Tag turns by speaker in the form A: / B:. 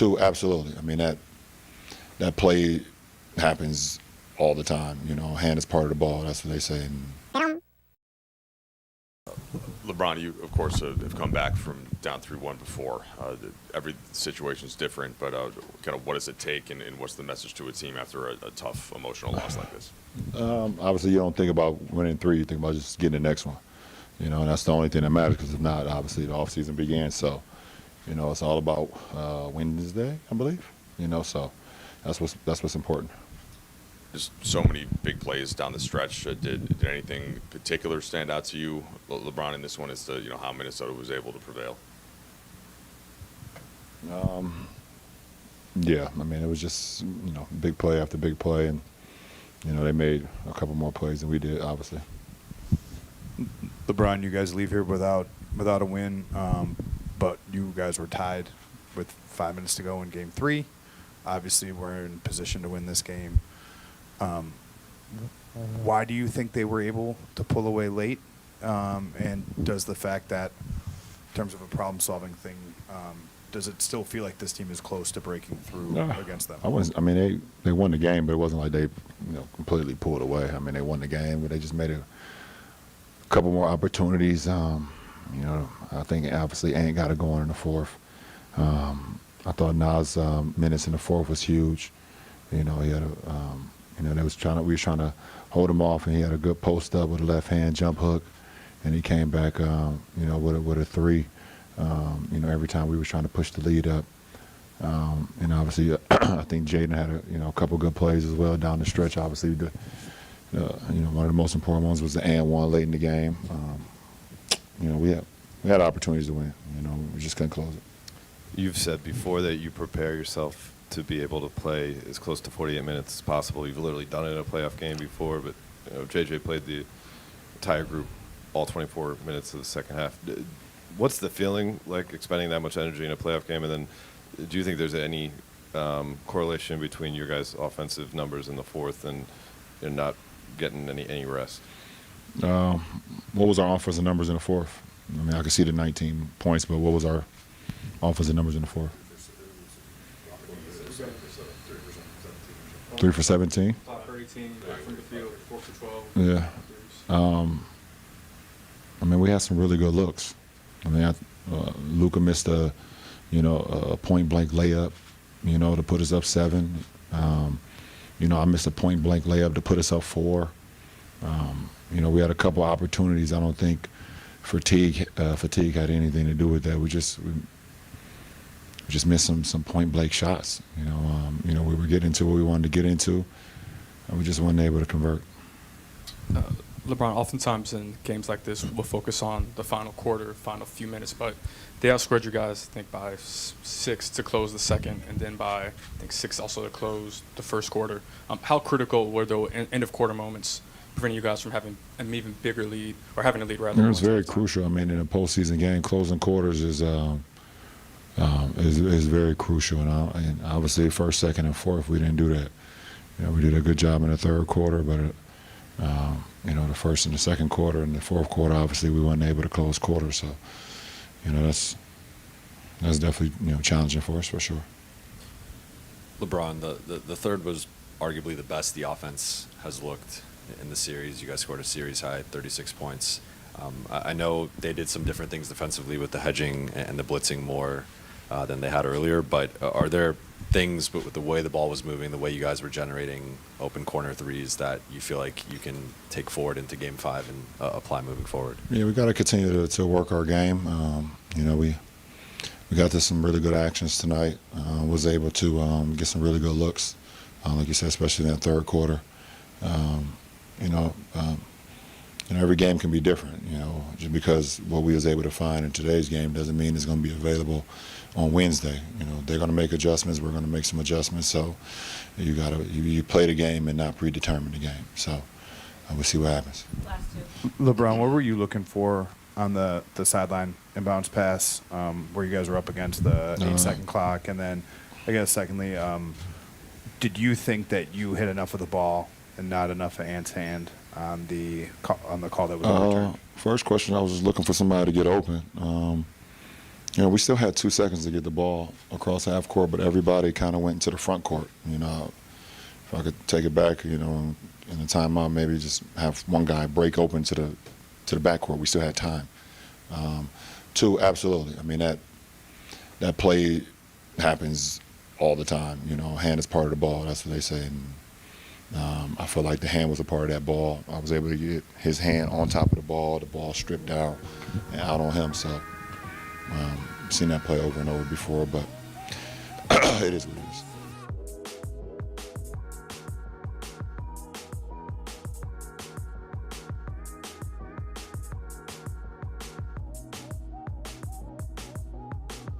A: Two, absolutely. I mean, that play happens all the time. You know, hand is part of the ball. That's what they say. And
B: LeBron, you, of course, have come back from down 3-1 before. Every situation is different, but kind of what does it take, and what's the message to a team after a tough emotional loss like this?
A: Obviously, you don't think about winning 3. You think about just getting the next one. You know, and that's the only thing that matters, because if not, obviously, the offseason began. So, you know, it's all about Wednesday, I believe. You know, so that's what's important.
B: Just so many big plays down the stretch. Did anything particular stand out to you, LeBron, in this one, as to, you know, how Minnesota was able to prevail?
A: Yeah, I mean, it was just, you know, big play after big play, and, you know, they made a couple more plays than we did, obviously.
C: LeBron, you guys leave here without a win, but you guys were tied with 5 minutes to go in Game 3. Obviously, we're in position to win this game. Why do you think they were able to pull away late? And does the fact that, in terms of a problem-solving thing, does it still feel like this team is close to breaking through against them?
A: I mean, they won the game, but it wasn't like they, you know, completely pulled away. I mean, they won the game, but they just made a couple more opportunities. You know, I think obviously Ant got it going in the fourth. I thought Nas' minutes in the fourth was huge. You know, he had a, you know, we was trying to hold him off, and he had a good post up with a left hand jump hook, and he came back, you know, with a 3. You know, every time we were trying to push the lead up. And obviously, I think Jaden had a couple good plays as well down the stretch. Obviously, you know, one of the most important ones was the and one late in the game. You know, we had opportunities to win. You know, we just couldn't close it.
D: You've said before that you prepare yourself to be able to play as close to 48 minutes as possible. You've literally done it in a playoff game before, but you know, JJ played the entire group all 24 minutes of the second half. What's the feeling like expending that much energy in a playoff game? And then do you think there's any correlation between your guys' offensive numbers in the fourth and you're not getting any rest?
A: What was our offensive numbers in the fourth? I mean, I could see the 19 points, but what was our offensive numbers in the fourth? 3 for 17.
E: 5 for 18, from the field, 4 for 12.
A: Yeah. I mean, we had some really good looks. I mean, Luka missed a point-blank layup, you know, to put us up 7. You know, I missed a point-blank layup to put us up 4. You know, we had a couple opportunities. I don't think fatigue had anything to do with that. We just missed some point-blank shots. You know, we were getting to what we wanted to get into, and we just weren't able to convert.
E: LeBron, oftentimes in games like this, we'll focus on the final quarter, final few minutes, but they outscored you guys, I think, by 6 to close the second, and then by, I think, 6 also to close the first quarter. How critical were those end-of-quarter moments preventing you guys from having an even bigger lead, or having a lead rather?
A: It was very crucial. I mean, in a postseason game, closing quarters is very crucial, and obviously first, second, and fourth we didn't do that. You know, we did a good job in the third quarter, but you know, the first and the second quarter and the fourth quarter, obviously we weren't able to close quarters. So, you know, that's definitely, you know, challenging for us for sure.
F: LeBron, the third was arguably the best the offense has looked in the series. You guys scored a series high, 36 points. I know they did some different things defensively with the hedging and the blitzing more than they had earlier, but are there things with the way the ball was moving, the way you guys were generating open corner threes, that you feel like you can take forward into Game 5 and apply moving forward? Yeah,
A: we got to continue to work our game. You know, we got to some really good actions tonight. Was able to get some really good looks, like you said, especially in that third quarter. You know, every game can be different. You know, just because what we was able to find in today's game doesn't mean it's going to be available on Wednesday. You know, they're going to make adjustments. We're going to make some adjustments. So you play the game and not predetermine the game. So we'll see what happens.
C: LeBron, what were you looking for on the sideline inbounds pass where you guys were up against the 8-second clock? And then, I guess, secondly, did you think that you hit enough of the ball and not enough of Ant's hand on the call that was overturned?
A: First question, I was just looking for somebody to get open. You know, we still had 2 seconds to get the ball across half court, but everybody kind of went into the front court. You know, if I could take it back, you know, in the timeout, maybe just have one guy break open to the backcourt. We still had time. 2, absolutely. I mean, that play happens all the time. You know, hand is part of the ball. That's what they say. And I feel like the hand was a part of that ball. I was able to get his hand on top of the ball stripped out and out on him. So. Seen that play over and over before, but it is what it is.